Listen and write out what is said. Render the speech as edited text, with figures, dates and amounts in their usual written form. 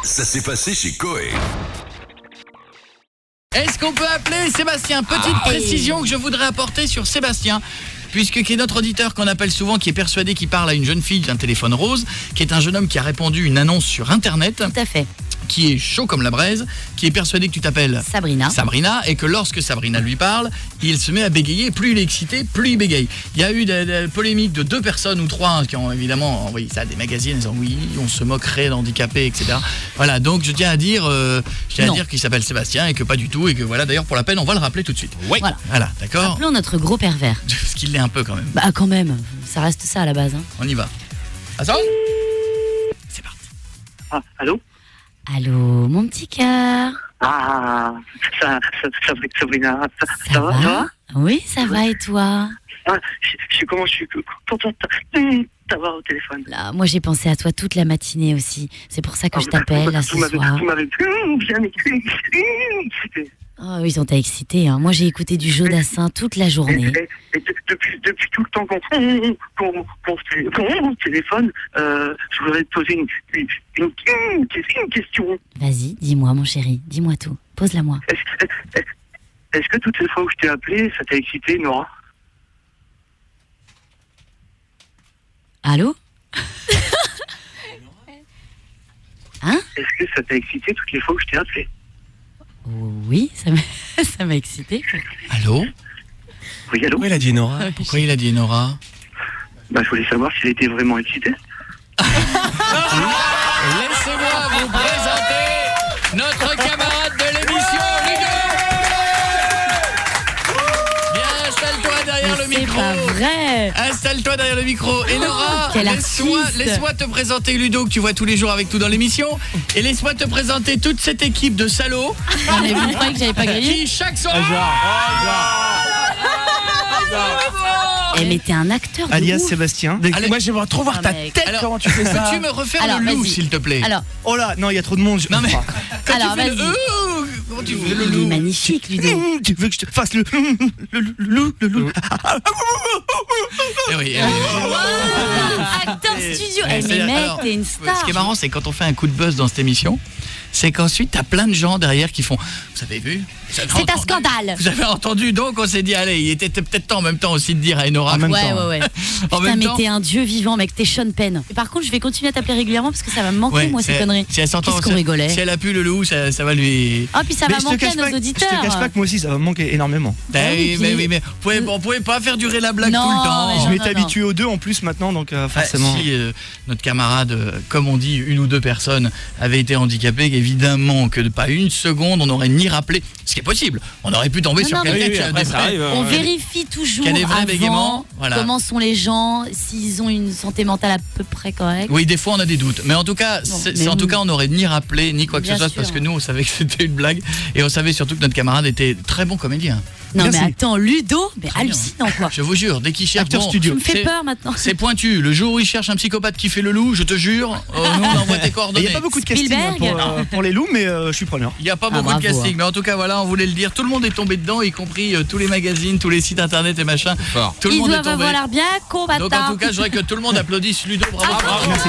Ça s'est passé chez Coé. Est-ce qu'on peut appeler Sébastien? Petite précision que je voudrais apporter sur Sébastien, puisque qui est notre auditeur qu'on appelle souvent, qui est persuadé qu'il parle à une jeune fille d'un téléphone rose, qui est un jeune homme qui a répondu une annonce sur internet. Tout à fait. Qui est chaud comme la braise, qui est persuadé que tu t'appelles Sabrina, et que lorsque Sabrina lui parle, il se met à bégayer, plus il est excité, plus il bégaye. Il y a eu des polémiques de 2 personnes ou 3 qui ont évidemment envoyé ça à des magazines en disant oui, on se moquerait d'handicapés, etc. Voilà, donc je tiens à dire, qu'il s'appelle Sébastien et que pas du tout, et que voilà, d'ailleurs pour la peine, on va le rappeler tout de suite. Oui. Voilà, d'accord. Appelons notre gros pervers. Parce qu'il l'est un peu quand même. Bah quand même, ça reste ça à la base. Hein. On y va. Ça sonne ? C'est parti. Ah, allô? Allô, mon petit cœur. Ah, Sabrina, ça va? Oui, ça va, et toi? Ah, je suis content de t'avoir au téléphone. Là, moi, j'ai pensé à toi toute la matinée aussi. C'est pour ça que je t'appelle, là, ce soir. Vous m'avez bien excité. Oh, ils ont été excités, hein. Moi, j'ai écouté du Jodassin toute la journée. Et depuis tout le temps qu'on téléphone, je voudrais te poser une question. Vas-y, dis-moi, mon chéri, dis-moi tout. Pose-la moi. Est-ce que toutes les fois où je t'ai appelé, ça t'a excité, Nora? Allô? Hein? Est-ce que ça t'a excité toutes les fois où je t'ai appelé? Oui, ça m'a excité. Allô? Oui, allô? Pourquoi il a dit Nora? Pourquoi il a dit Nora? Bah, je voulais savoir s'il était vraiment excité. Laissez-moi vous présenter notre camarade de l'émission, Ludo. Viens, installe-toi derrière le micro. C'est pas vrai. Installe-toi derrière le micro. Et Nora, quel laisse-moi te présenter Ludo, que tu vois tous les jours avec tout dans l'émission. Et laisse-moi te présenter toute cette équipe de salauds. Mais vous croyez que j'avais pas grillé? Qui chaque soir... Mais t'es un acteur de Alias ouf. Sébastien. Moi j'aimerais trop voir ta tête. Alors, comment tu fais ça? Peux-tu me refaire le loup, s'il te plaît? Alors, oh là, non, il y a trop de monde. Non mais quand alors, tu fais vas-y. comment tu fais le Il est loup? magnifique, Ludo. Tu veux que je te fasse le loup? Eh oui. Acteur studio. Ouais, Mais c'est-à-dire, mec, alors, t'es une star. Ce qui est marrant, c'est quand on fait un coup de buzz dans cette émission, c'est qu'ensuite t'as plein de gens derrière qui font vous avez vu, C'est un scandale. Vous avez entendu, donc on s'est dit allez, il était peut-être temps en même temps aussi de dire à Enora En même Ouais. en Putain, même mais temps. t'es un dieu vivant, mec, t'es Sean Penn. Et par contre, je vais continuer à t'appeler régulièrement parce que ça va me manquer, moi, ces conneries. Si elle s'entend, Qu'est-ce qu'on rigolait. si elle a pu le loup, ça va lui. Oh, puis ça va manquer à nos Je auditeurs. te cache pas que moi aussi ça va me manquer énormément. Mais on pouvait pas faire durer la blague Non, tout le temps. mais Je non, m'étais habitué aux deux en plus maintenant, donc forcément. Si notre camarade, comme on dit, une ou deux personnes avaient été handicapées, évidemment que pas une seconde on n'aurait ni rappelé, ce qui est possible. On aurait pu tomber Non, sur non, quelqu'un mais qui a des vrais... On vérifie toujours Qu'il y a des vrais bégaiements, avant voilà. comment sont les gens, s'ils ont une santé mentale à peu près correcte. Oui, des fois on a des doutes, mais en tout cas, en tout cas, on n'aurait ni rappelé ni quoi que ce Bien soit sûr. parce que nous on savait que c'était une blague et on savait surtout que notre camarade était très bon comédien. Non, Merci. mais attends, Ludo, mais Très bien. hallucinant, quoi. Je vous jure, dès qu'il cherche Acteur studio. Tu me fais c'est- peur maintenant. C'est pointu. Le jour où il cherche un psychopathe qui fait le loup, je te jure, nous on envoie tes Il coordonnées. n'y a pas beaucoup de casting Spielberg. pour les loups, mais je suis preneur. Il n'y a pas Ah, beaucoup de bravo, casting, hein. mais en tout cas voilà, on voulait le dire. Tout le monde est tombé dedans, y compris tous les magazines, tous les sites internet et machin. Tout le Ils monde est doivent tombé. avoir l'air bien combattants. Donc en tout cas, je voudrais que tout le monde applaudisse Ludo. Bravo. Merci.